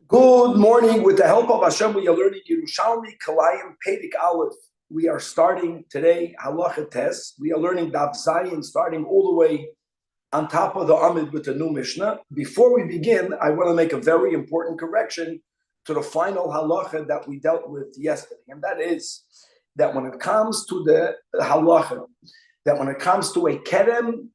Good morning. With the help of Hashem, we are learning Yerushalmi Kalayim Pedig Aleph. We are starting today Halacha Tes. We are learning Daf Zayin, starting all the way on top of the Amid with the new Mishnah. Before we begin, I want to make a very important correction to the final Halacha that we dealt with yesterday, and that is that when it comes to the Halacha, that when it comes to a Kerem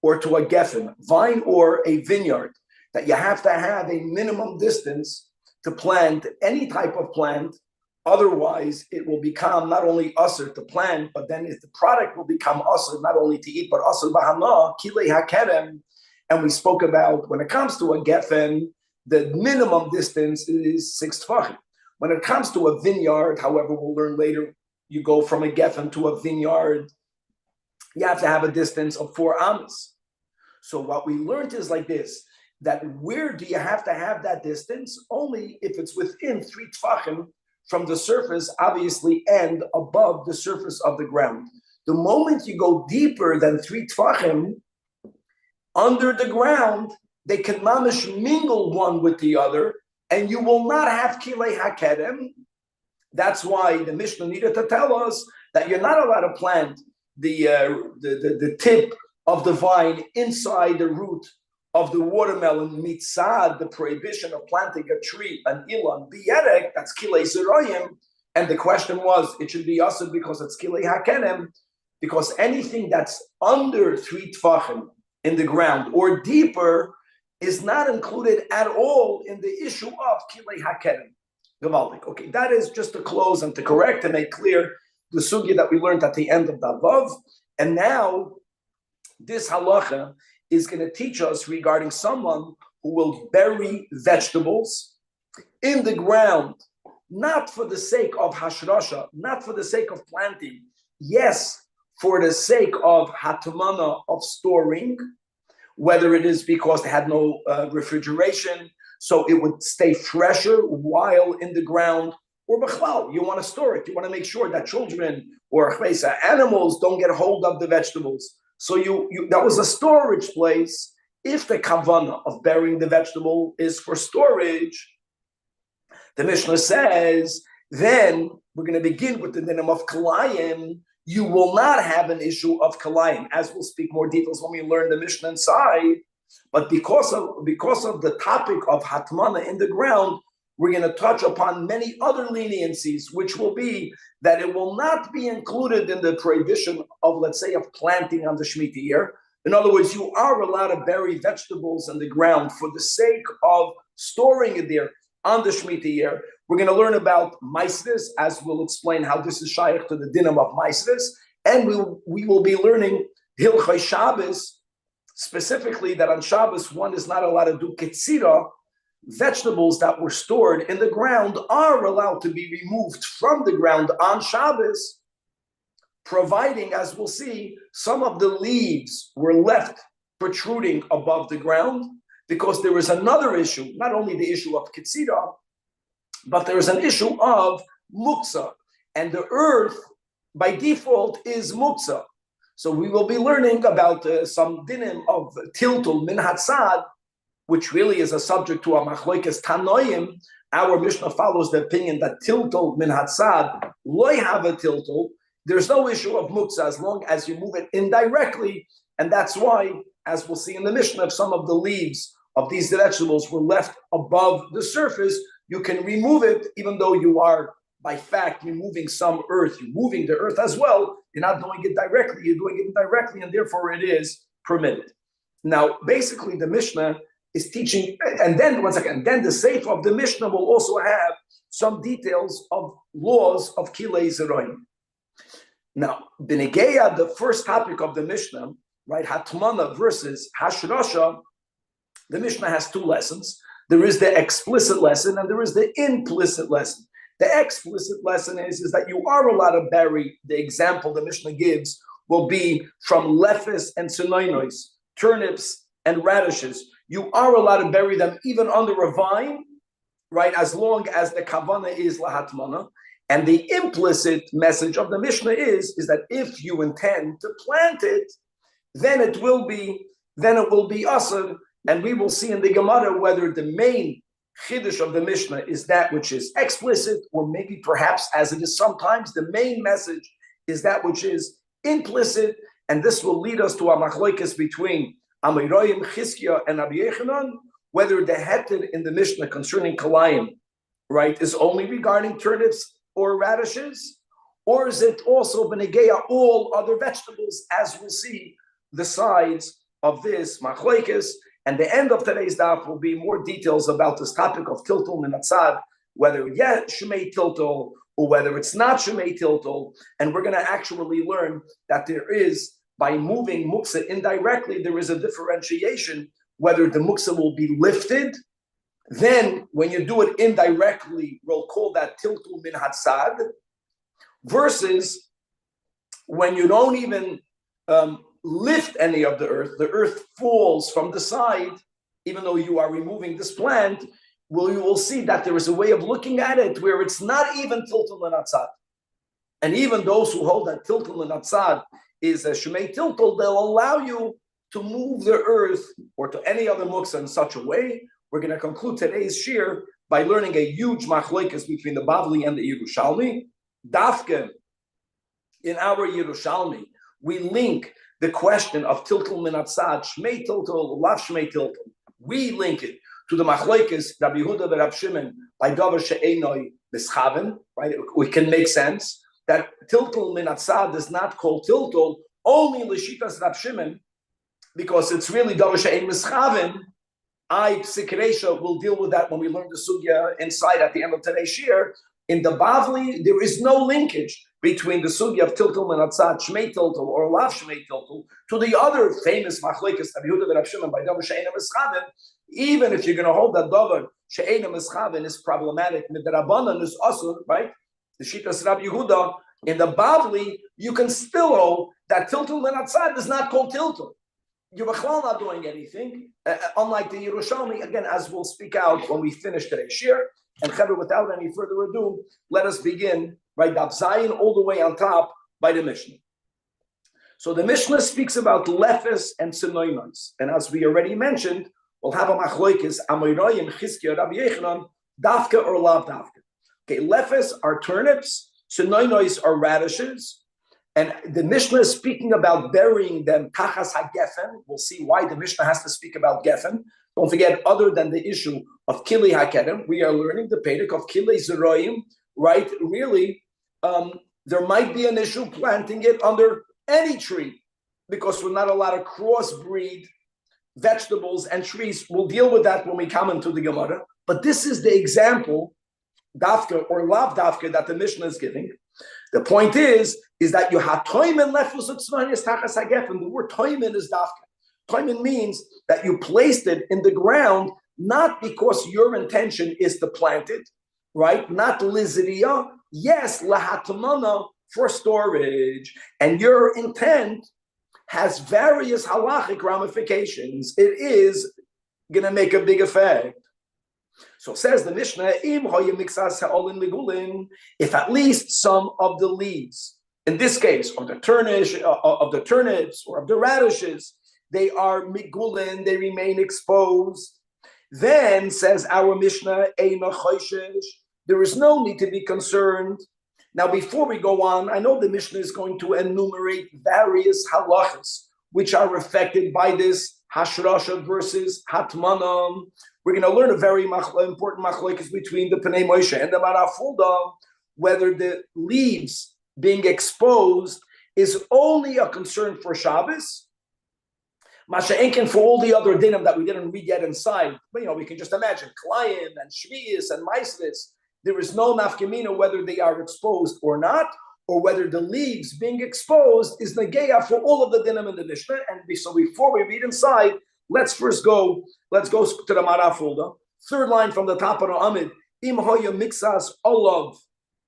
or to a Geffen, vine or a vineyard, that you have to have a minimum distance to plant any type of plant. Otherwise, it will become not only usr to plant, but then the product will become usr not only to eat, but usr bahana, kilei hakerem. And we spoke about when it comes to a geffen, the minimum distance is 6 tfachim. When it comes to a vineyard, however, we'll learn later, you go from a geffen to a vineyard, you have to have a distance of 4 amos. So what we learned is like this, that where do you have to have that distance? Only if it's within 3 tfachim from the surface, obviously, and above the surface of the ground. The moment you go deeper than 3 tfachim, under the ground, they can mamish mingle one with the other, and you will not have kilei hakerem. That's why the Mishnah needed to tell us that you're not allowed to plant the tip of the vine inside the root of the watermelon, mitzad, the prohibition of planting a tree, an ilan, biyerek, that's kilei zeroyim. And the question was, it should be asur because it's kilei hakerem, because anything that's under 3 tfachim in the ground or deeper is not included at all in the issue of kilei hakerem. Gavaldik. Okay, that is just to close and to correct and make clear the sugya that we learned at the end of the above. And now, this halacha is going to teach us regarding someone who will bury vegetables in the ground, not for the sake of hashrasha, not for the sake of planting, yes, for the sake of hatmana, of storing, whether it is because they had no refrigeration, so it would stay fresher while in the ground, or b'chlal, you want to store it, you want to make sure that children or animals don't get hold of the vegetables. So that was a storage place. If the kavanah of burying the vegetable is for storage, the Mishnah says, then we're going to begin with the dinim of kalayim. You will not have an issue of kalayim, as we'll speak more details when we learn the Mishnah inside. But because of the topic of hatmana in the ground, we're going to touch upon many other leniencies, which will be that it will not be included in the prohibition of, let's say, of planting on the Shemitah year. In other words, you are allowed to bury vegetables in the ground for the sake of storing it there on the Shemitah year. We're going to learn about maisves, as we'll explain how this is shaykh to the dinim of maisves, and we will be learning hilchai Shabbos, specifically that on Shabbos one is not allowed to do ketzira. Vegetables that were stored in the ground are allowed to be removed from the ground on Shabbos, providing, as we'll see, some of the leaves were left protruding above the ground, because there is another issue, not only the issue of ketzira, but there is an issue of muktzah, and the earth by default is muktzah. So we will be learning about some dinim of tiltul min hatzad, which really is a subject to a machloikes tanoim. Our Mishnah follows the opinion that tiltul min hatzad loy have a tiltul. There's no issue of muktzah as long as you move it indirectly, and that's why, as we'll see in the Mishnah, if some of the leaves of these vegetables were left above the surface, you can remove it, even though you are by fact removing some earth. You're moving the earth as well. You're not doing it directly. You're doing it indirectly, and therefore it is permitted. Now, basically, the Mishnah is teaching, and then once again, then the Sefer of the Mishnah will also have some details of laws of kilei zeroim. Now, B'negeya, the first topic of the Mishnah, right, Hatmana versus Hashrasha, the Mishnah has 2 lessons. There is the explicit lesson and there is the implicit lesson. The explicit lesson is that you are allowed to bury. The example the Mishnah gives will be from lefes and sinoinos, turnips and radishes. You are allowed to bury them even under a vine, right, as long as the kavanah is lahatmana. And the implicit message of the Mishnah is that if you intend to plant it, then it will be asur, and we will see in the Gemara whether the main Chiddush of the Mishnah is that which is explicit, or maybe perhaps as it is sometimes, the main message is that which is implicit, and this will lead us to a machlokes between Amoraim, Chizkiah, and Rabbi Yochanan, whether the heter in the Mishnah concerning kalayim, right, is only regarding turnips or radishes, or is it also benegeya all other vegetables, as we'll see the sides of this machlokes. And the end of today's daf will be more details about this topic of tiltul min hatzad, whether shemei tiltul or whether it's not shemei tiltul. And we're going to actually learn that there is, by moving muksa indirectly, there is a differentiation whether the muksa will be lifted. Then when you do it indirectly, we'll call that tiltul min hatzad, versus when you don't even lift any of the earth falls from the side, even though you are removing this plant. You will see that there is a way of looking at it where it's not even tiltul min hatzad. And even those who hold that tiltul min hatzad is a shemei tiltul, they'll allow you to move the earth or to any other muksa in such a way. We're going to conclude today's shir by learning a huge machlokes between the Bavli and the Yerushalmi. Dafke, in our Yerushalmi, we link the question of tiltul min hatzad, shmei tiltul, lav shmei tiltul. We link it to the machlokes Rabbi Yehuda and Rabbi Shimon by davar she'enoi mischaven. Right? We can make sense that tiltul min hatzad is not called tiltul only l'shitas Rabbi Shimon, because it's really davar she'en mischaven. Psikresha will deal with that when we learn the sugya inside at the end of today's shir. In the Bavli, there is no linkage between the sugya of tiltul min hatzad, shmei tiltul, or lav shmei tiltul, to the other famous machlokes Rabbi Yehuda and Rabbi Shimon by davar she'eina mischaven. Even if you're going to hold that davar she'eina mischaven is problematic, midrabanan is asur, right? The shitas Rabbi Yehuda, in the Bavli, you can still hold that tiltul min hatzad is not called tiltul. You're not doing anything, unlike the Yerushalmi, again, as we'll speak out when we finish today's shir. And Chavre, without any further ado, let us begin by Daf Zayin all the way on top by the Mishnah. So the Mishnah speaks about lefes and sinoinos. And as we already mentioned, we'll have a machlokes, Amoraim, Chizkiah, Rabbi Yochanan, dafka or lav dafka. Okay, lefes are turnips, sinoinos are radishes. And the Mishnah is speaking about burying them tachas hagefen. We'll see why the Mishnah has to speak about gefen. Don't forget, other than the issue of Kilei HaKedem, we are learning the Pedic of Kilei Zeroim, right? Really, there might be an issue planting it under any tree, because we're not allowed to crossbreed vegetables and trees. We'll deal with that when we come into the Gemara. But this is the example, dafka or lav dafka, that the Mishnah is giving. The point is that you have toimen lefus utzmanis tachas hagefen. The word toimen is dafka. Toimen means that you placed it in the ground, not because your intention is to plant it, right? Not lizriya, yes, lahatmana, for storage. And your intent has various halachic ramifications. It is going to make a big effect. So says the Mishnah, if at least some of the leaves, in this case, of the turnips or of the radishes, they are migulin, they remain exposed, then, says our Mishnah, there is no need to be concerned. Now, before we go on, I know the Mishnah is going to enumerate various halachas which are affected by this hashrasha versus hatmanam. We're going to learn a very important machlokes between the Pnei Moshe and the Marafulda, whether the leaves being exposed is only a concern for Shabbos, Masha'enkin for all the other dinim that we didn't read yet inside. But, we can just imagine Klayim and Shvi'is and Maisvis. There is no nafkamina whether they are exposed or not, or whether the leaves being exposed is negeya for all of the dinim in the Mishnah. And so before we read inside, let's go to the Marafulda. Third line from the top of the Amid, Im hoya mixas olav,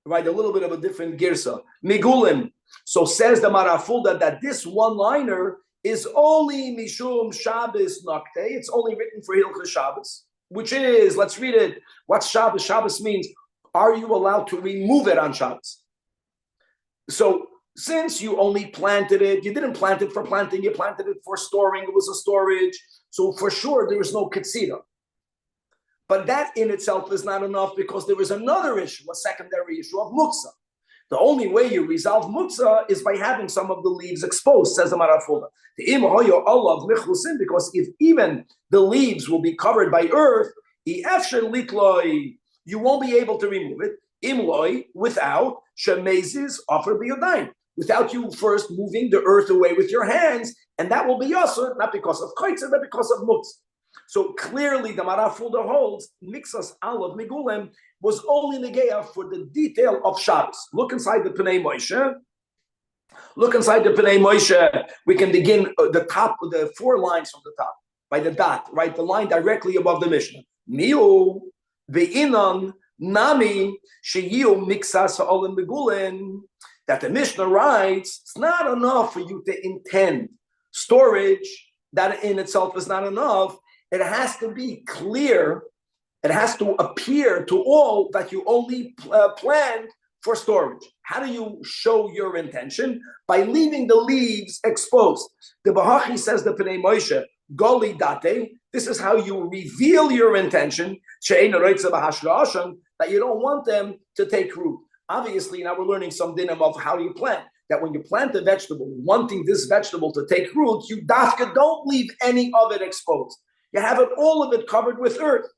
right? A little bit of a different girsa. Migulin. So says the Marafulda that this one-liner is only Mishum Shabbos Nokte. It's only written for Hilchah Shabbos, which is, let's read it. What's Shabbos? Shabbos means, are you allowed to remove it on Shabbos? So since you only planted it, you didn't plant it for planting, you planted it for storing, it was a storage. So for sure, there is no Ketzira. But that in itself is not enough because there is another issue, a secondary issue of muksa. The only way you resolve muksa is by having some of the leaves exposed, says the Marafula. Because if even the leaves will be covered by earth, you won't be able to remove it. Imloi, without shemezis offer biyodayim, without you first moving the earth away with your hands, and that will be yasur, not because of koitzer, but because of muksa. So clearly, the Marafulda holds mixas alav migulem was only negeya for the detail of Shabbos. Look inside the Pnei Moshe. Look inside the Pnei Moshe. We can begin the top of the 4 lines from the top by the dot, right? The line directly above the Mishnah. Miu ve'inan nami sheyu mixas alav migulem. That the Mishnah writes, it's not enough for you to intend storage. That in itself is not enough. It has to be clear. It has to appear to all that you only planned for storage. How do you show your intention? By leaving the leaves exposed. The Bahachi says the Pnei Moshe, Goli Date, this is how you reveal your intention, that you don't want them to take root. Obviously, now we're learning some dinim of how you plant. That when you plant a vegetable, wanting this vegetable to take root, you dafka don't leave any of it exposed. You have it, all of it covered with earth.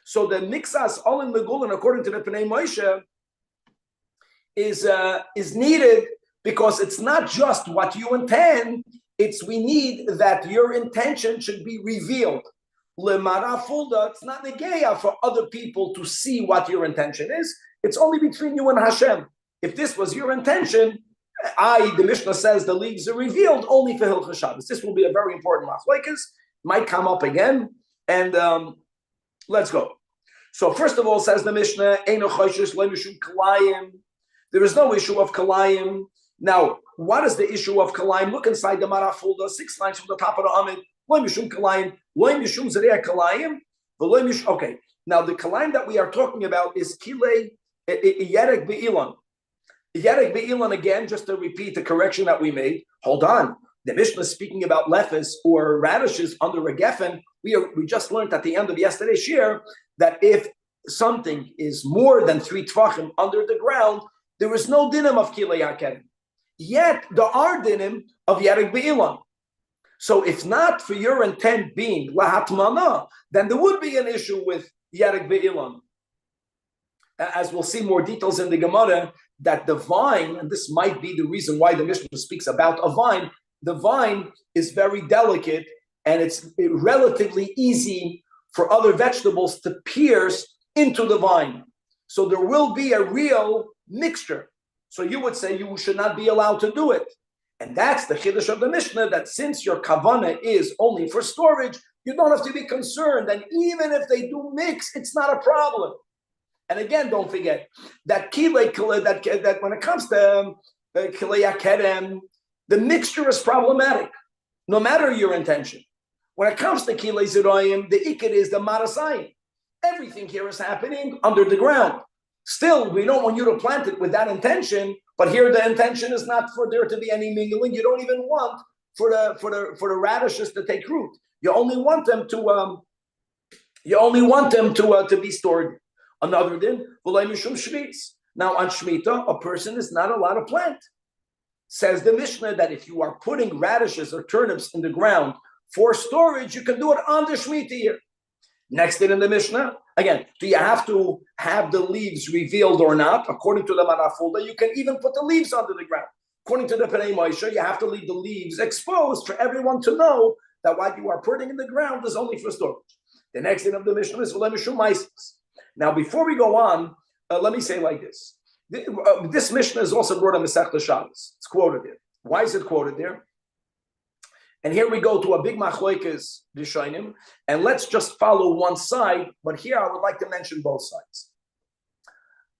So the mixas all in megulin, according to the Pnei Moshe, is needed because it's not just what you intend. It's we need that your intention should be revealed. Lemara fulda, it's not negeya for other people to see what your intention is. It's only between you and Hashem. If this was your intention, the Mishnah says the leaves are revealed only for Hilchos Shabbos. This will be a very important machlokes. Might come up again, and let's go. So first of all, says the Mishnah, there is no issue of kalayim. Now, what is the issue of kalayim? Look inside the Marafulda, 6 lines from the top of the Amid. Okay, now the kalayim that we are talking about is kilei yerek be'ilan. Yerek be'ilan, again, just to repeat the correction that we made. Hold on. The Mishnah is speaking about lefes or radishes under a geffen. We just learned at the end of yesterday's shir that if something is more than 3 tvachim under the ground, there is no dinim of kilei yakerim. Yet there are dinim of yerek be'ilan. So if not for your intent being lahatmana, then there would be an issue with yerek be'ilan. As we'll see more details in the Gemara, that the vine, and this might be the reason why the Mishnah speaks about a vine, the vine is very delicate and it's relatively easy for other vegetables to pierce into the vine. So there will be a real mixture. So you would say you should not be allowed to do it. And that's the chiddush of the Mishnah, that since your kavanah is only for storage, you don't have to be concerned. And even if they do mix, it's not a problem. And again, don't forget that that when it comes to kilei yakerem, the mixture is problematic, no matter your intention. When it comes to kilei ziroyim, the ikid is the marasayim. Everything here is happening under the ground. Still, we don't want you to plant it with that intention, but here the intention is not for there to be any mingling. You don't even want for the radishes to take root. You only want them to be stored. Another din, now on Shemitah, a person is not allowed to plant. Says the Mishnah that if you are putting radishes or turnips in the ground for storage, you can do it on the Shemitah year. Next din in the Mishnah, again, do you have to have the leaves revealed or not? According to the Marafulda, you can even put the leaves under the ground. According to the Pnei Moshe, you have to leave the leaves exposed for everyone to know that what you are putting in the ground is only for storage. The next din of the Mishnah is Now, before we go on, let me say like this. This Mishnah is also brought in Masechta Shabbos. It's quoted there. Why is it quoted there? And here we go to a big machlokes rishonim, and let's just follow one side. But here I would like to mention both sides.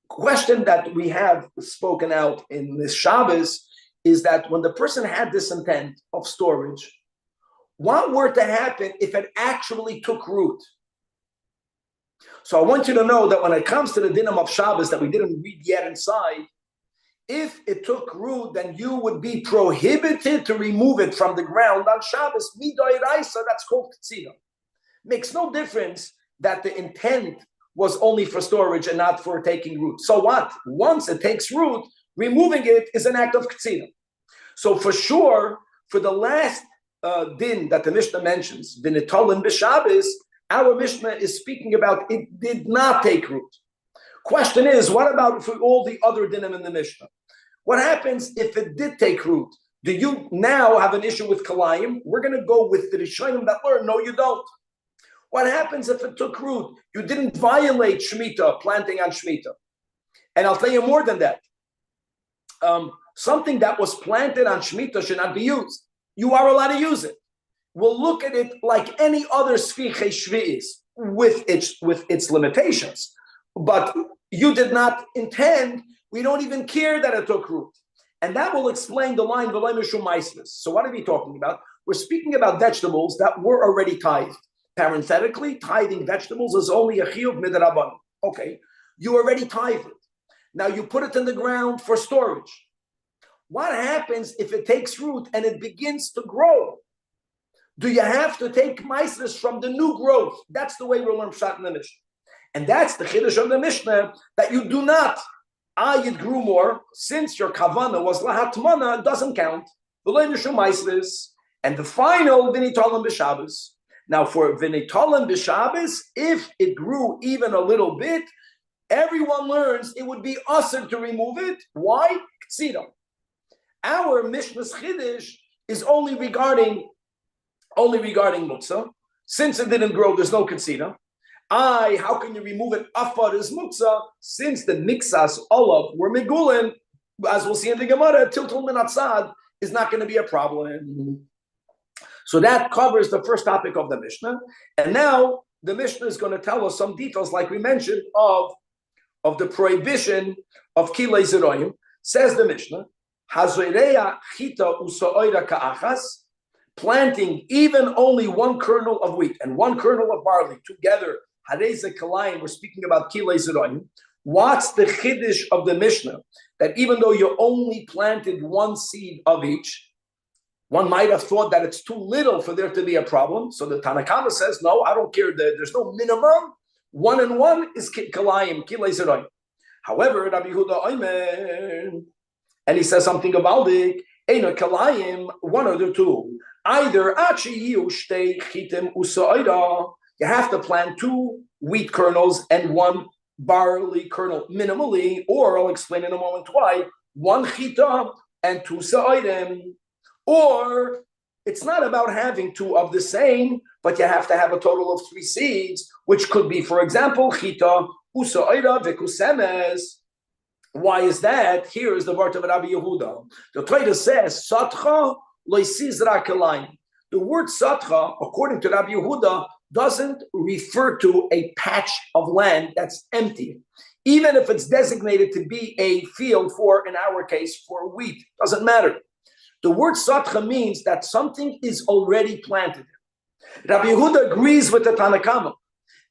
Question that we have spoken out in this Shabbos is that when the person had this intent of storage, what were to happen if it actually took root? So I want you to know that when it comes to the dinim of Shabbos that we didn't read yet inside, if it took root, then you would be prohibited to remove it from the ground on Shabbos. Midoiraisa, that's called Ktsina. Makes no difference that the intent was only for storage and not for taking root. So what? Once it takes root, removing it is an act of ktsina. So for sure, for the last din that the Mishnah mentions, v'nitolim b'Shabbos, our Mishnah is speaking about it did not take root. Question is, what about for all the other dinim in the Mishnah? What happens if it did take root? Do you now have an issue with kalayim? We're going to go with the Rishonim that learn. No, you don't. What happens if it took root? You didn't violate Shemitah, planting on Shemitah. And I'll tell you more than that. Something that was planted on Shemitah should not be used. You are allowed to use it. We'll look at it like any other Sfichei Shvi'is with its limitations. But you did not intend, we don't even care that it took root. And that will explain the line, V'loi mishum ma'asros. So what are we talking about? We're speaking about vegetables that were already tithed. Parenthetically, tithing vegetables is only a chiyuv midrabanan. Okay, you already tithed it. Now you put it in the ground for storage. What happens if it takes root and it begins to grow? Do you have to take ma'asros from the new growth? That's the way we learn Pshat in the Mishnah. And that's the chiddush of the Mishnah, that you do not. It grew more, since your kavana was lahatmana, it doesn't count. And the final, v'nitolim b'Shabbos. Now for v'nitolim b'Shabbos, if it grew even a little bit, everyone learns it would be usher to remove it. Why? Ktsira. Our Mishnah's chiddush is only regarding muktzah. Since it didn't grow, there's no ktsira. How can you remove it? Afar is muktzah, since the mixas olav were megulin, as we'll see in the Gemara, tiltul minatzad is not going to be a problem. So that covers the first topic of the Mishnah. And now the Mishnah is going to tell us some details, like we mentioned, of the prohibition of kilei zeroyim. Says the Mishnah, Hazoreya chita usoira ka'achas, planting even only one kernel of wheat and one kernel of barley together. Hareze kalayim, we're speaking about kilei zeroyim. What's the chiddush of the Mishnah? That even though you only planted one seed of each, one might have thought that it's too little for there to be a problem. So the Tanakama says, no, I don't care. There's no minimum. 1 and 1 is kalayim, kilei zeroyim. However, Rabbi Yehuda Omer, and he says something about it, Eina kalayim, one or the two. Either you have to plant 2 wheat kernels and 1 barley kernel minimally, or I'll explain in a moment why, 1 chita and 2 sa'odim. Or it's not about having 2 of the same, but you have to have a total of 3 seeds, which could be, for example, chita, usa'oida, vekusemes. Why is that? Here is the word of Rabbi Yehuda. The Torah says, Satcha loisizra kalayim. The word Satcha, according to Rabbi Yehuda, doesn't refer to a patch of land that's empty. Even if it's designated to be a field for, in our case, for wheat, doesn't matter. The word Satcha means that something is already planted. Rabbi Yehuda agrees with the Tanakama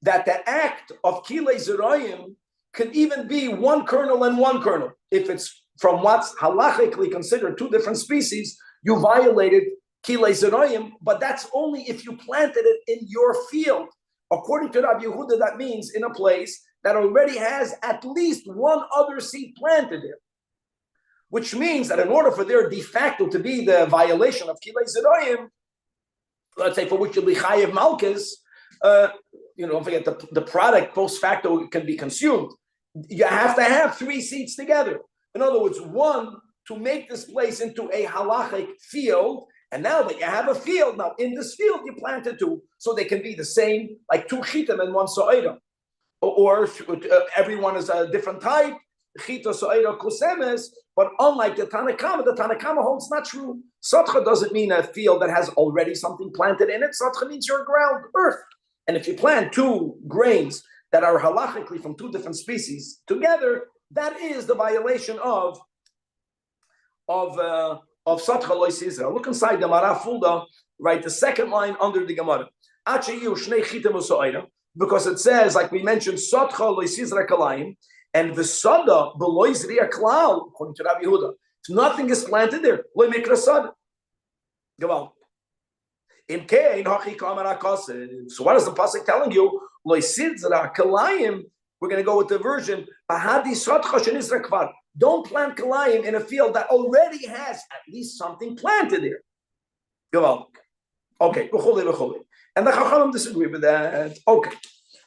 that the act of kilei zeroyim can even be 1 kernel and 1 kernel. If it's from what's halachically considered 2 different species, you violated kilei zeroyim, but that's only if you planted it in your field. According to Rabbi Yehuda, that means in a place that already has at least 1 other seed planted there. Which means that in order for there de facto to be the violation of kilei zeroyim, let's say for which you'll be chayev malchus, don't forget the product post facto can be consumed. You have to have 3 seeds together. In other words, 1 to make this place into a halachic field. And now that you have a field, now in this field you planted 2, so they can be the same, like 2 chitim and 1 so'ira. Or everyone is a different type, chita, so'ira, kusemes. But unlike the Tanakama holds not true. Satcha doesn't mean a field that has already something planted in it. Satcha means your ground, earth. And if you plant 2 grains that are halachically from 2 different species together, that is the violation of Satcha Lois Israel. Look inside the Mara Fulda, right, the second line under the Gemara. Because it says, like we mentioned, Satcha Lois Israel Kalayim, and the Sada Belois Ria Klal, according to Rabbi Yehuda. If nothing is planted there, Lo Mikra Sada. Go on. So what is the pasuk telling you? Loisidzra kalayim. We're going to go with the version. Don't plant kalayim in a field that already has at least something planted there. Okay, and the Chachamim disagree with that. Okay,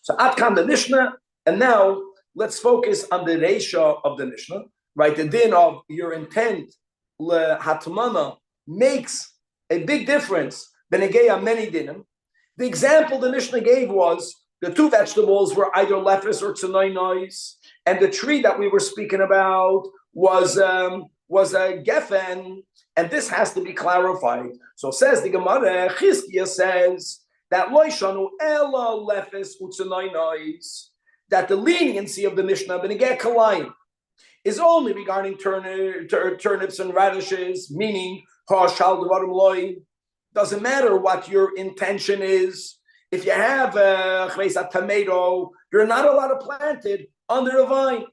so Atkan the Mishnah, and now let's focus on the Reisha of the Mishnah, right? The din of your intent lehatmana makes a big difference. Benegeya many dinim. The example the Mishnah gave was the two vegetables were either lefes or tzenoinos, and the tree that we were speaking about was a geffen, and this has to be clarified. So says the Gemara, Chizkiya says that loishanu ela lefes utzenoinos, that the leniency of the Mishnah benegeh kalayim is only regarding turnips and radishes, meaning doesn't matter what your intention is. If you have a tomato, you're not allowed to plant it under a vine.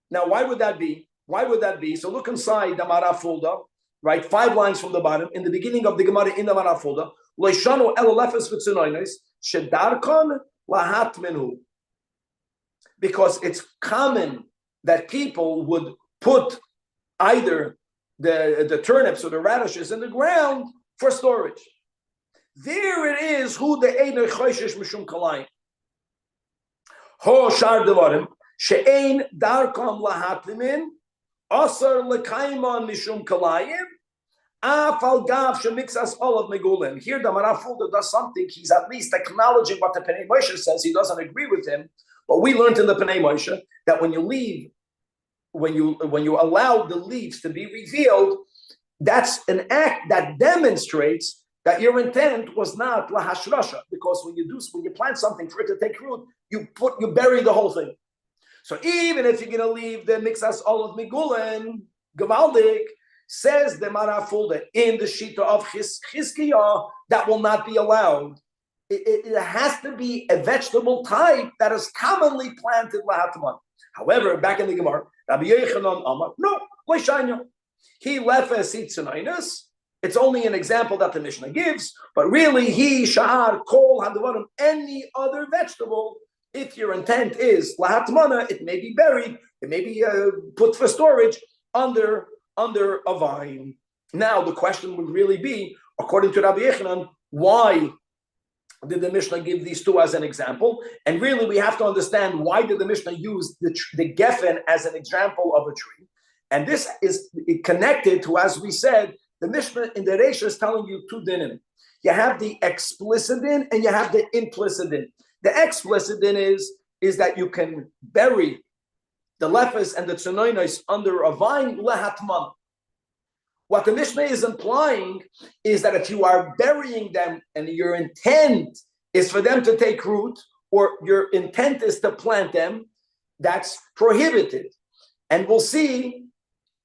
Now, why would that be? Why would that be? So look inside the Marafulda, right? 5 lines from the bottom, in the beginning of the Gemara in the Marafulda, Loishanu elefes v'tzenoinos shedarkon lahat minhu. Because it's common that people would put either the turnips or the radishes in the ground for storage. There it is, who the Einer Choishesh Mishum Kalayim. Ho Shar Devarim, She'ein Darkam Lahatlimin, Asar Lekaiman Mishum Kalayim, Afal Gav Shemixas Olav Megulim. Here the Marafulda does something, he's at least acknowledging what the Pnei Moshe says, he doesn't agree with him, but we learned in the Pnei Moshe that when you leave, when you allow the leaves to be revealed, that's an act that demonstrates that your intent was not lahashrasha, because when you plant something for it to take root, you bury the whole thing. So even if you're going to leave the mixas olav migulen gavaldik, says the Marafulda in the shita of Chizkiya, that will not be allowed. It has to be a vegetable type that is commonly planted lahatman. However, back in the Gemara, Rabbi Yochanan Amar, no, loishanya. He lefes itzanainas. It's only an example that the Mishnah gives, but really, he sha'ar kol hadavarim, any other vegetable. If your intent is lahatmana, it may be buried, it may be put for storage under a vine. Now, the question would really be, according to Rabbi Yochanan, why did the Mishnah give these two as an example? And really, we have to understand, why did the Mishnah use the geffen as an example of a tree? And this is connected to, as we said, the Mishnah in the Reisha is telling you two dinim. You have the explicit din and you have the implicit din. The explicit din is that you can bury the lefes and the tzenoinos under a vine lehatman. What the Mishnah is implying is that if you are burying them and your intent is for them to take root, or your intent is to plant them, that's prohibited. And we'll see,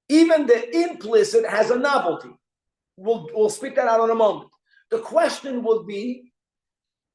even the implicit has a novelty. We'll speak that out in a moment. The question would be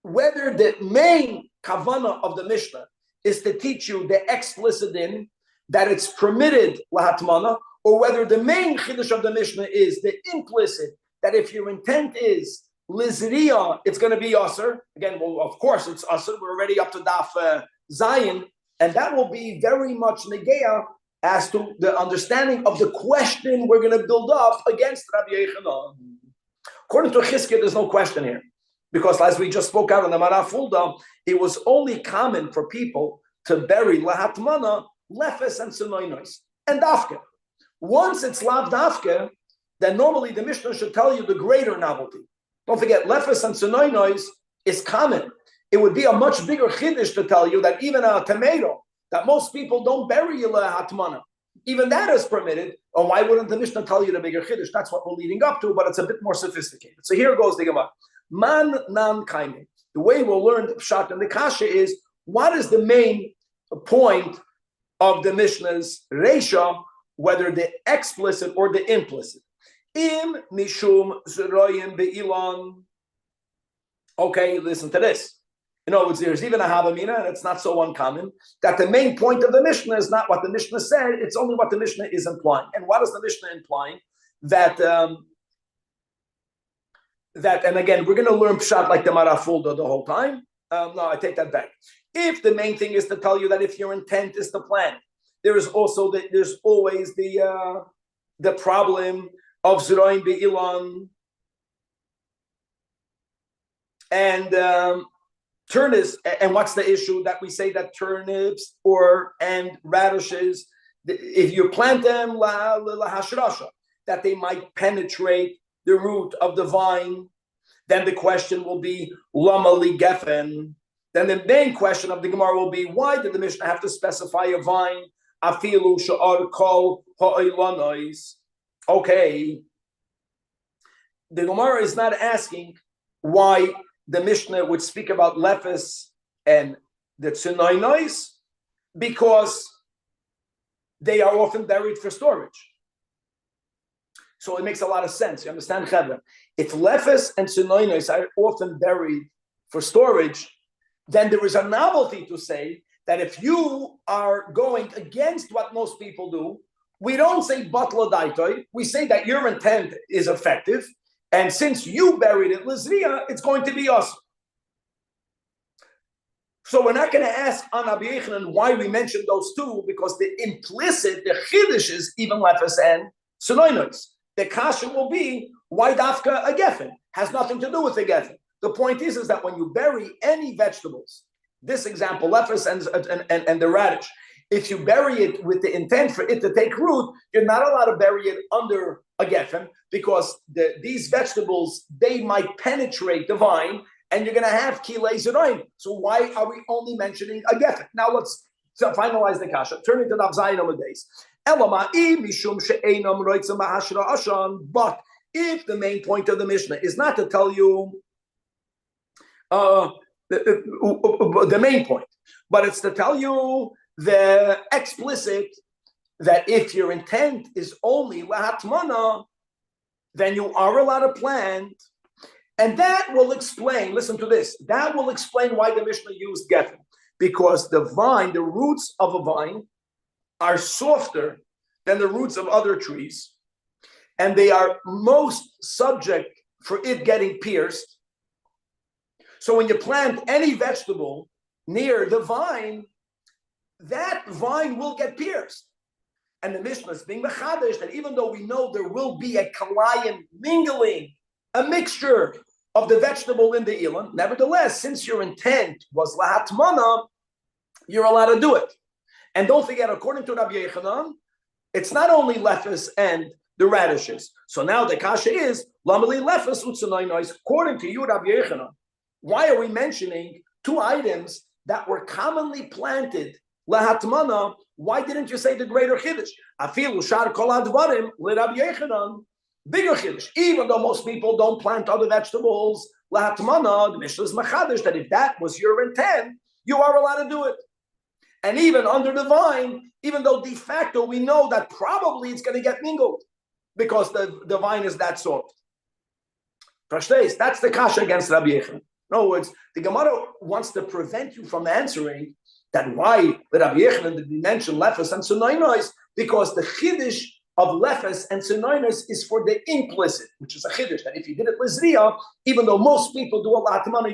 whether the main kavanah of the Mishnah is to teach you the explicit in that it's permitted lahatmana, or whether the main chiddush of the Mishnah is the implicit, that if your intent is lizriya, it's going to be asr. Again, well, of course it's asr. We're already up to daf Zion, and that will be very much negeya as to the understanding of the question we're going to build up against Rabbi Yochanan. According to Chizkiya, there's no question here, because as we just spoke out on the Marafulda, it was only common for people to bury lahatmana, lefes, and tzenoinos, and dafke. Once it's lav dafke, then normally the Mishnah should tell you the greater novelty. Don't forget, lefes and tzenoinos is common. It would be a much bigger chiddush to tell you that even a tomato, that most people don't bury lahatmana, even that is permitted. Or why wouldn't the Mishnah tell you the bigger chiddush? That's what we're leading up to, but it's a bit more sophisticated. So here goes the Gemara. Man nan kaimim. The way we'll learn the pshat and the kasha is, what is the main point of the Mishnah's reisha, whether the explicit or the implicit? Im mishum zeroyim be'ilan. Okay, listen to this. In other words, there's even a havamina, and it's not so uncommon, that the main point of the Mishnah is not what the Mishnah said, it's only what the Mishnah is implying. And what is the Mishnah implying? That, and again, we're going to learn pshat like the Marafulda the whole time, No, I take that back. If the main thing is to tell you that if your intent is to plant, there's always the problem of Zeroin Be'ilan and turnips. And what's the issue that we say that turnips and radishes, if you plant them that they might penetrate the root of the vine? Then the question will be lama li gefen. Then the main question of the Gemara will be, why did the Mishnah have to specify a vine? Afilu sha'ar kol ha'ilanois. Okay, the Gemara is not asking why the Mishnah would speak about lephes and the tsunainois, because they are often buried for storage. So it makes a lot of sense. You understand, Chevra? If lephes and tsunainois are often buried for storage, then there is a novelty to say that if you are going against what most people do, we don't say batla daitoi, we say that your intent is effective, and since you buried it lizriya, it's going to be us. So we're not going to ask on Rabbi Yechanan why we mentioned those two, because the implicit, the chiddush is even lephes and tsunainois. The kasha will be why dafka a geffen has nothing to do with the geffen. The point is that when you bury any vegetables, this example, lephes and the radish, if you bury it with the intent for it to take root, you're not allowed to bury it under a geffen, because these vegetables, they might penetrate the vine, and you're going to have kilei zeroim. So why are we only mentioning a geffen? Now let's finalize the kasha. Turning to Daf Zayin on the days. But if the main point of the Mishnah is not to tell you the main point, but it's to tell you the explicit, that if your intent is only lahatmana, then you are allowed to plant. And that will explain, listen to this, that will explain why the Mishnah used geffen. Because the vine, the roots of a vine are softer than the roots of other trees, and they are most subject for it getting pierced. So when you plant any vegetable near the vine, that vine will get pierced. And the Mishnah is being mechadish that even though we know there will be a kalayim mingling, a mixture of the vegetable in the ilan, nevertheless, since your intent was lahatmana, you're allowed to do it. And don't forget, according to Rabbi Yechanan, it's not only lephes and the radishes. So now the kasha is lamali lephes utzunainois. According to you, Rabbi Yechanan, why are we mentioning two items that were commonly planted lahatmana? Why didn't you say the greater chiddush? Afilu shar kol advarim leRabbi Yechanan, bigger chiddush. Even though most people don't plant other vegetables lahatmana, the Mishnah is machadish that if that was your intent, you are allowed to do it. And even under the vine, even though de facto we know that probably it's going to get mingled because the vine is that soft. That's the kasha against Rabbi Yechanan. In other words, the Gemara wants to prevent you from answering that why the Rabbi Yechanan did mention lephes and tsunainois, because the chiddush of lephes and tsunainois is for the implicit, which is a chiddush that if you did it lizriya, even though most people do a latamana,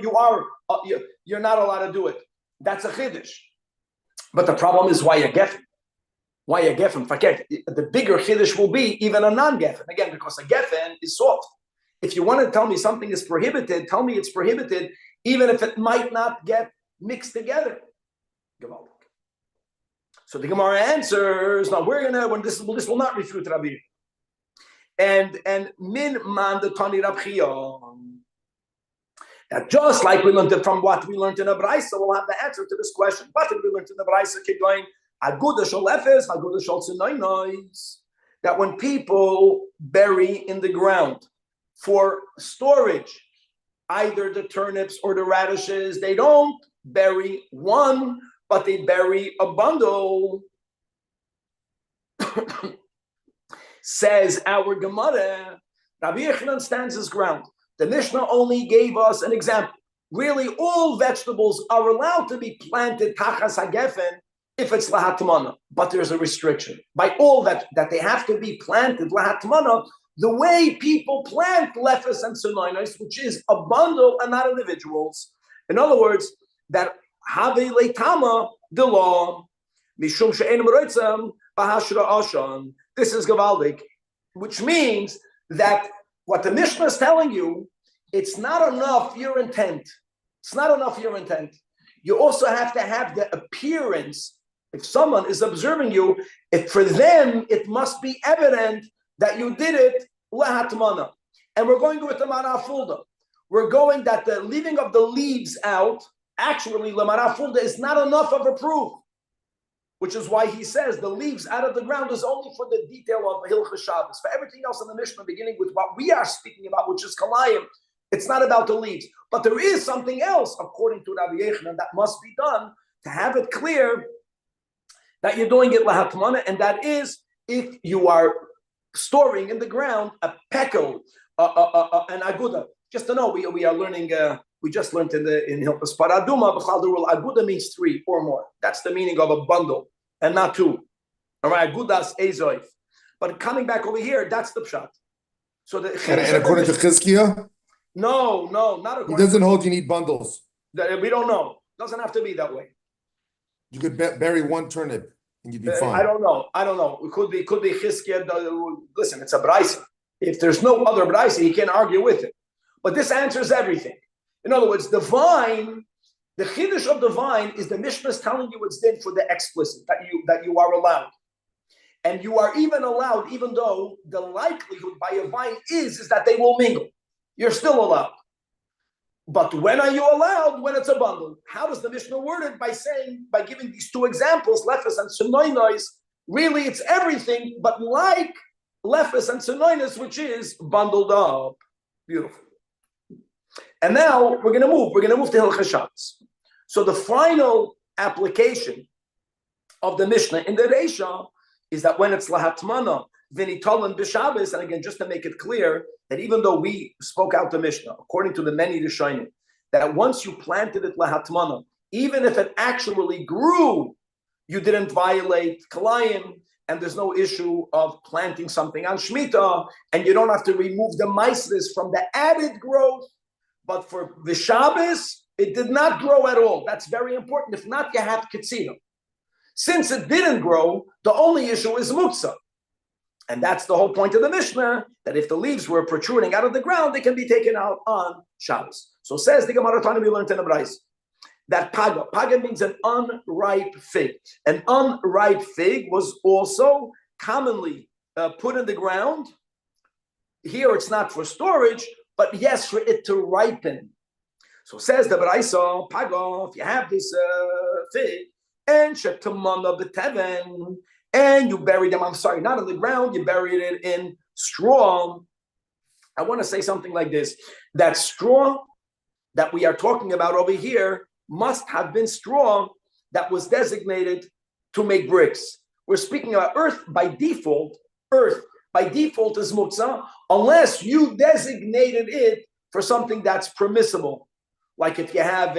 you're not allowed to do it. That's a chiddush. But the problem is why a geffen. Why a geffen? Forget, the bigger chiddush will be even a non-geffen. Again, because a geffen is soft. If you want to tell me something is prohibited, tell me it's prohibited, even if it might not get mixed together. So the Gemara answers, now this will not refute Rabbi. And min man the Tani Rabbi. That just like we learned from what we learned in the Braisa, we'll have the answer to this question. What did we learn in the Braisa? Keep going. That when people bury in the ground for storage, either the turnips or the radishes, they don't bury one, but they bury a bundle. Says our Gemara, Rabbi Yechanan stands his ground. The Mishnah only gave us an example. Really, all vegetables are allowed to be planted tachas hagefen if it's lahatmana, but there's a restriction. By all that they have to be planted lahatmana, the way people plant lephes and tsunainois, which is a bundle and not individuals. In other words, that have leitama the law. Mishum she'enim roitzam bahashra ashan. This is gavaldik, which means that what the Mishnah is telling you, it's not enough your intent. It's not enough your intent. You also have to have the appearance. If someone is observing you, if for them it must be evident that you did it lehatmana. And we're going with the manafulda. We're going that the leaving of the leaves out, actually, lemanafulda is not enough of a proof. Which is why he says the leaves out of the ground is only for the detail of Hilchos Shabbos. For everything else in the Mishnah, beginning with what we are speaking about, which is Kalayim, it's not about the leaves. But there is something else, according to Rabbi Yechanan, that must be done to have it clear that you're doing it lahatmana, and that is if you are storing in the ground a pekel, an aguda. Just to know, we are learning. We just learned in Hilchos Paraduma, b'chal the rule, aguda means 3 or more. That's the meaning of a bundle, and not 2. All right, agudas ezoif. But coming back over here, that's the pshat. So and according to Chizkiah? No, not according. He doesn't hold you need bundles. We don't know. Doesn't have to be that way. You could bury 1 turnip and you'd be fine. I don't know. It could be Chizkiah. Listen, it's a brisa. If there's no other brisa, he can't argue with it. But this answers everything. In other words, the vine, the chiddush of the vine is the Mishnah is telling you it's then for the explicit, that you are allowed. And you are even allowed, even though the likelihood by a vine is that they will mingle. You're still allowed. But when are you allowed? When it's a bundle. How does the Mishnah word it? By giving these 2 examples, lefes and sunoinos. Really, it's everything, but like lefes and sunoinos, which is bundled up. Beautiful. And now we're going to move. We're going to move to Hilchos Shabbos. So the final application of the Mishnah in the Reisha is that when it's lahatmana, vinitolan b'Shabbos, and again, just to make it clear that even though we spoke out the Mishnah, according to the many Rishonim, that once you planted it lahatmana, even if it actually grew, you didn't violate kalayim, and there's no issue of planting something on Shemitah, and you don't have to remove the maisris from the added growth. But for the Shabbos, it did not grow at all. That's very important. If not, you have ketzira. Since it didn't grow, the only issue is muktzah. And that's the whole point of the Mishnah, that if the leaves were protruding out of the ground, they can be taken out on Shabbos. So says the Gemara Tana, we learned in the Brayz, that paga means an unripe fig. An unripe fig was also commonly put in the ground. Here it's not for storage, but yes, for it to ripen. So says the Brayso, paga, if you have this fig, and shetamana b'teven, and you bury them, not in the ground, you buried it in straw. I want to say something like this, that straw that we are talking about over here must have been straw that was designated to make bricks. We're speaking about earth by default. Earth by default is muktzah, unless you designated it for something that's permissible. Like if you have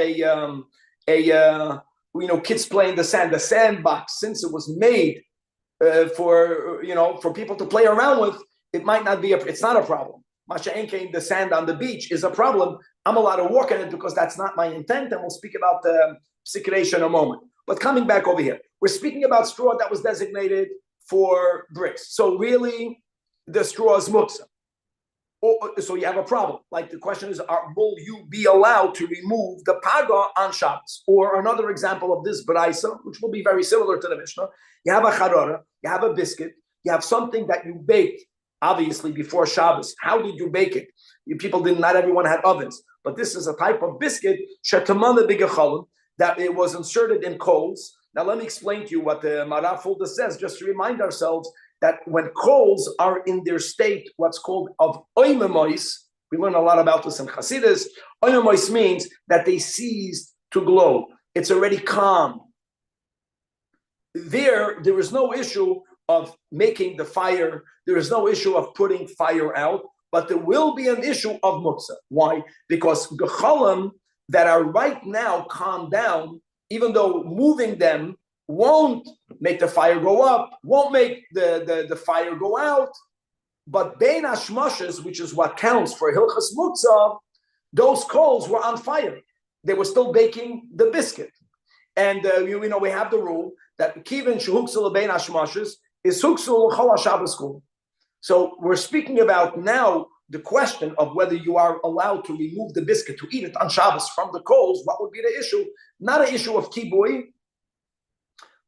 kids play in the sandbox, since it was made for people to play around with, it might not be it's not a problem. Masha'enkein, the sand on the beach is a problem. I'm allowed to walk in it because that's not my intent, and we'll speak about the psikreisha in a moment. But coming back over here, we're speaking about straw that was designated for bricks. So really, the straw is muktzah. So you have a problem. Like the question is, will you be allowed to remove the paga on Shabbos? Or another example of this braisa, which will be very similar to the Mishnah. You have a charara, you have a biscuit, you have something that you baked, obviously before Shabbos. How did you bake it? Not everyone had ovens, but this is a type of biscuit, shetamana b'gechalim, that it was inserted in coals. Now let me explain to you what the Marafulda says, just to remind ourselves that when coals are in their state, what's called of oimemois, we learn a lot about this in Chassidus. Oimemois means that they ceased to glow. It's already calm. There is no issue of making the fire. There is no issue of putting fire out, but there will be an issue of muktzah. Why? Because gechalim that are right now calmed down, even though moving them won't make the fire go up, won't make the fire go out, but bein hashmashes, which is what counts for hilchas muktzah, those coals were on fire. they were still baking the biscuit. And we have the rule that kivin shehuksul bein hashmashes is huksul chol haShabbos kul. So we're speaking about now the question of whether you are allowed to remove the biscuit to eat it on Shabbos from the coals. What would be the issue? Not an issue of kibui,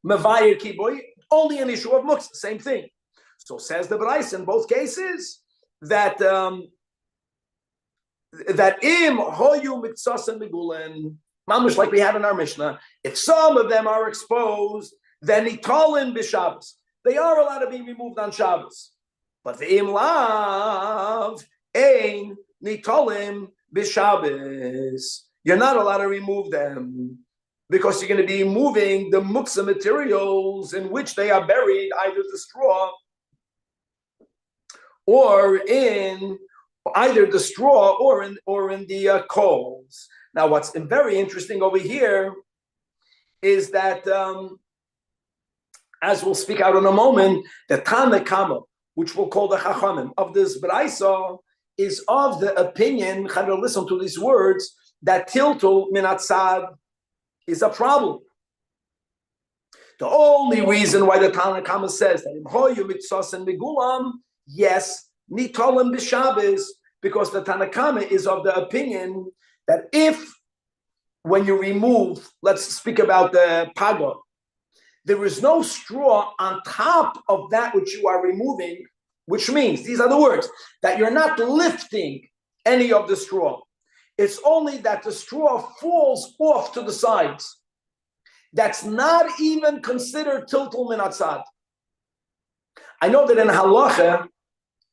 mevayir kibui, only an issue of muktzah. Same thing. So says the Brais in both cases that im hoyu mitzas and migulen, mamish like we had in our Mishnah. If some of them are exposed, then nitalin b'Shabbos. They are allowed to be removed on Shabbos. But the im lav ein nitolim b'Shabbos. You're not allowed to remove them because you're going to be moving the muktzah materials in which they are buried, either the straw or in either the straw or in the coals. Now, what's very interesting over here is that, as we'll speak out in a moment, the Tana Kama, which we'll call the Chachamim of this Braisa, is of the opinion, listen to these words, that tiltul min hatzad is a problem. The only reason why the Tana Kama says that im hoyu mitzos and migulam, yes, nitolim b'Shabbos, because the Tana Kama is of the opinion that if, when you remove, let's speak about the paga, there is no straw on top of that which you are removing, which means, these are the words, that you're not lifting any of the straw. It's only that the straw falls off to the sides. That's not even considered tiltul min hatzad. I know that in halacha,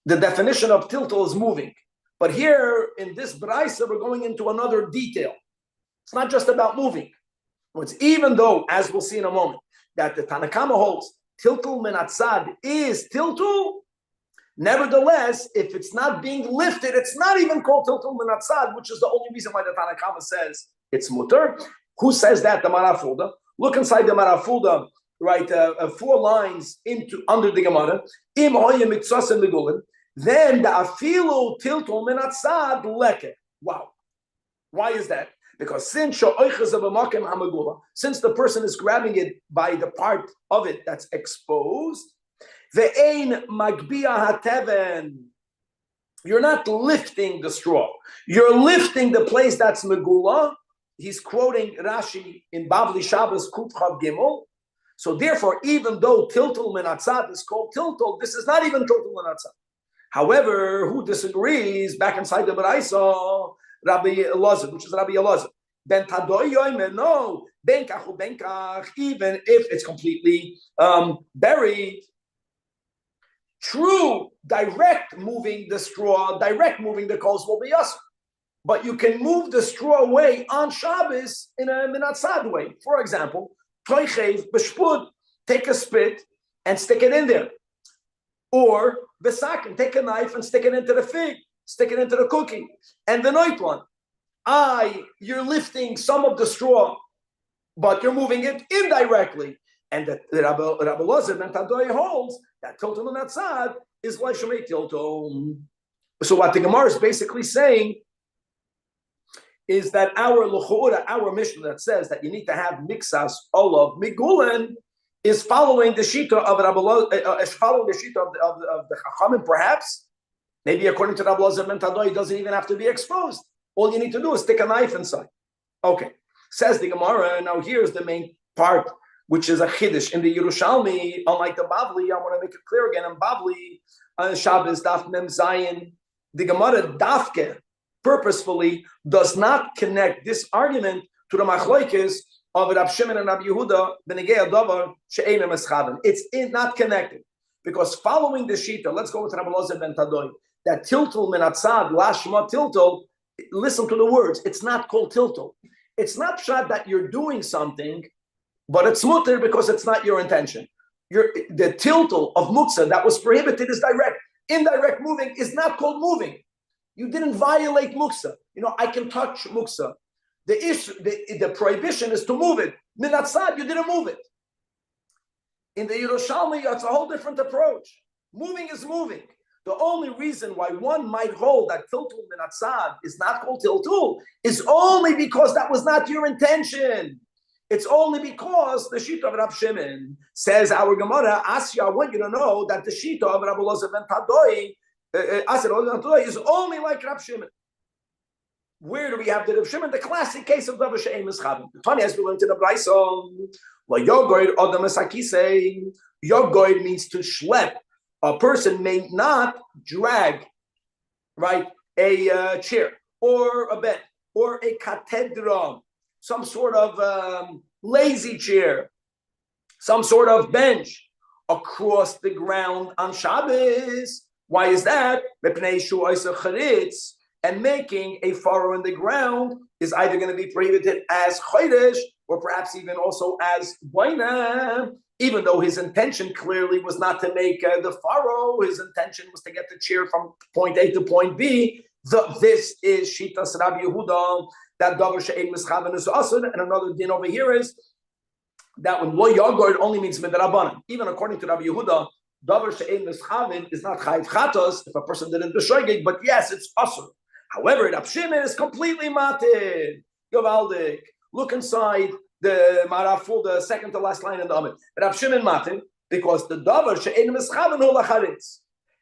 the definition of tiltul is moving. But here, in this braisa, we're going into another detail. It's not just about moving. It's even though, as we'll see in a moment, that the Tana Kama holds tiltul min hatzad is tiltul, nevertheless, if it's not being lifted, it's not even called tiltul min hatzad, which is the only reason why the Tana Kama says it's mutter. Who says that? The Marafulda. Look inside the Marafulda, right? 4 lines under the Gemara. Im hoye mitzos and migulin. Then the afilu tiltul min hatzad leke. Wow. Why is that? Because since the person is grabbing it by the part of it that's exposed, ve'ein magbia hateven, you're not lifting the straw. You're lifting the place that's megula. He's quoting Rashi in Bavli Shabbos Kuf Chav Gimel. So therefore, even though tiltul min hatzad is called tiltul, this is not even tiltul min hatzad. However, who disagrees? Back inside the Baraisa, Rabbi Elazar, which is Rabbi Elazar. Ben tadoy yoymer, no, benkach benkach, even if it's completely buried. True, direct moving the straw, direct moving the coals will be us. But you can move the straw away on Shabbos in a min hatzad way. For example, toichev b'shpud, take a spit and stick it in there. Or v'sakin, take a knife and stick it into the fig, stick it into the cookie. And the night one, you're lifting some of the straw, but you're moving it indirectly. And the Rabbi Elazar ben Tadoy holds that tiltul min hatzad is like shemei tiltul. So what the Gemara is basically saying is that our Mishnah that says that you need to have mixas olav migulen is following the shita of Rabbi following the shita of the Chachamim, perhaps. Maybe according to Rabbi Elazar ben Tadoy, it doesn't even have to be exposed. All you need to do is stick a knife inside. Okay, says the Gemara. Now here's the main part, which is a chiddush in the Yerushalmi. Unlike the Bavli, I want to make it clear again. In Bavli, Shabbos Daf Mem Zayin, the Gemara Dafke purposefully does not connect this argument to the machlokes of Rab Shimon and Rab Yehuda b'negei adavar she'ein meschaven. It's not connected because following the shita, let's go with Rabbi Elazar ben Tadoy, that tiltul min hatzad lashma tiltul. Listen to the words. It's not called tiltul. It's not shad that you're doing something, but it's mutter because it's not your intention. The tiltul of muktzah that was prohibited is direct. Indirect moving is not called moving. You didn't violate muktzah. I can touch muktzah. The prohibition is to move it. Min hatzad, you didn't move it. In the Yerushalmi, it's a whole different approach. Moving is moving. The only reason why one might hold that tiltul min atzad is not called tiltul is only because that was not your intention. It's only because the Shita of Rab Shimon says, our Gemara, Asya, I want you to know that the Shita of Rabbi Elazar ben Tadoi is only like Rab Shimon. Where do we have the Rab Shimon? The classic case of Davar She'ein Mischavin. The Tanya has belonged to the Brayso. Yogoid Odam Esakisei. Yogoid means to schlep. A person may not drag, right, a chair or a bed or a cathedra, some sort of lazy chair, some sort of bench across the ground on Shabbos. Why is that? And making a furrow in the ground is either going to be prohibited as chodesh or perhaps even also as boina. Even though his intention clearly was not to make the furrow, his intention was to get the chair from point A to point B. This is Shitas Rabbi Yehuda, that Davar She'ein Mischaven is asur. And another din over here is that when Lo Yagor, it only means Midrabanan. Even according to Rabbi Yehuda, Davar She'ein Mischaven is not Chayiv Chatos if a person didn't do Shoygig, but yes, it's asur. However, Rab Shimon is completely mated. Yovaldik, look inside the Maraful, the second to last line in the Amid. Rab Shimon matin, because the Davar she'ein mischaven hu lacharitz.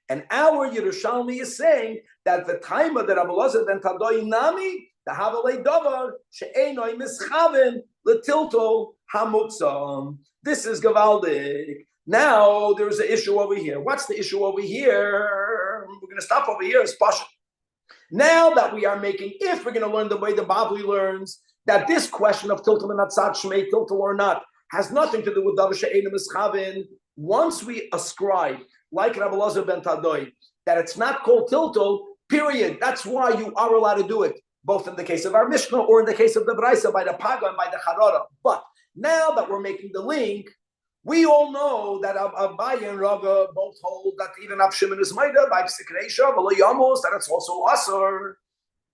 And our Yerushalmi is saying that the time of the Rabbi Elazar ben Tadoi nami, the Havalei Davar she'einoi mischaven letilto hamutzam. This is Gavaldik. Now there's an issue over here. What's the issue over here? We're going to stop over here. It's Pasha. Now that we are making, if we're going to learn the way the Bavli learns, that this question of tiltul and atzad shmei tiltul or not has nothing to do with davar she'ein mischavin. Once we ascribe, like Rabbi Elazar ben Tadoi, that it's not called tiltul, period. That's why you are allowed to do it, both in the case of our Mishnah or in the case of the Braisa by the Paga and by the Charara. But now that we're making the link, we all know that Abaye and Rava both hold that even Rab Shimon is Maida by Psikreisha, that it's also Asur.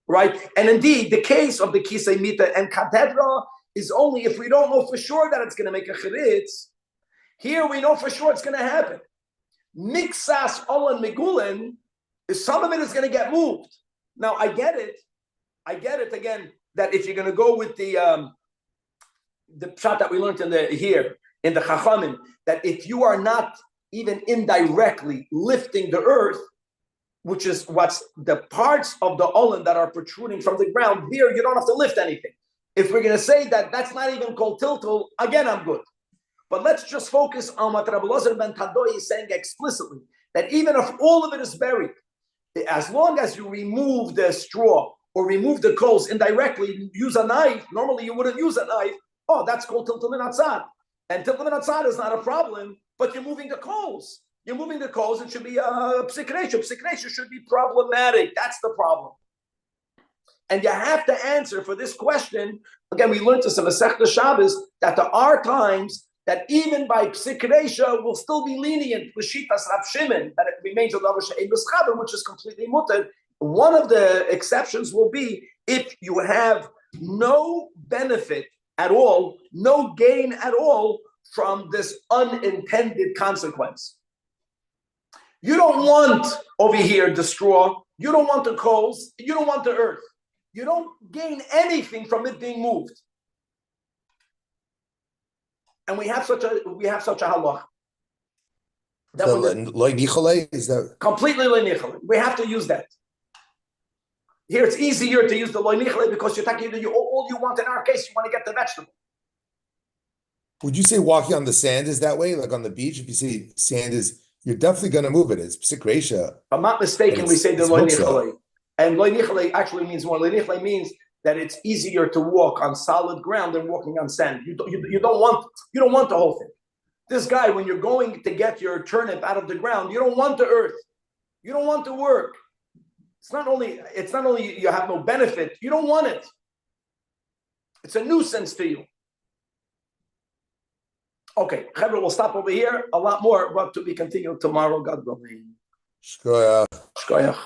Right? And indeed, the case of the Kisei Mita and Cathedra is only if we don't know for sure that it's going to make a chiritz. Here we know for sure it's going to happen. Mixas Olan Megulin, some of it is going to get moved. Now, I get it again, that if you're going to go with the pshat that we learned in the Chachamim, that if you are not even indirectly lifting the earth, which is what's the parts of the Olan that are protruding from the ground, there you don't have to lift anything. If we're going to say that that's not even called tiltul, again, I'm good. But let's just focus on what Rabbi Elazar ben Tadoi is saying explicitly, that even if all of it is buried, as long as you remove the straw or remove the coals indirectly, use a knife, normally you wouldn't use a knife, that's called tiltul min atzad. And tiltul min atzad is not a problem, but you're moving the coals. You're moving the coals, it should be psikreisha. Psikreisha should be problematic. That's the problem. And you have to answer for this question. Again, we learned this in Masechta Shabbos, that there are times that even by psikreisha will still be lenient with Shitas Rab Shimon, that it remains a davar she'ein mischaben, which is completely mutter. One of the exceptions will be if you have no benefit at all, no gain at all from this unintended consequence. You don't want over here the straw. You don't want the coals. You don't want the earth. You don't gain anything from it being moved. And we have such a halach. So loy nichole is that completely loy nichole. We have to use that. Here it's easier to use the loy nichole because you're talking all you want in our case. You want to get the vegetable. Would you say walking on the sand is that way? Like on the beach, if you see sand is, you're definitely going to move it. It's psikreisha. If I'm not mistaken, we say the loy nichole. And loy nichole actually means more. Loy nichole means that it's easier to walk on solid ground than walking on sand. You don't want the whole thing. This guy, when you're going to get your turnip out of the ground, you don't want the earth. You don't want the work. It's not only you have no benefit, you don't want it. It's a nuisance to you. Okay, Chevra, we'll stop over here. A lot more, but to be continued tomorrow, God willing. Shkoyach. Shkoyach.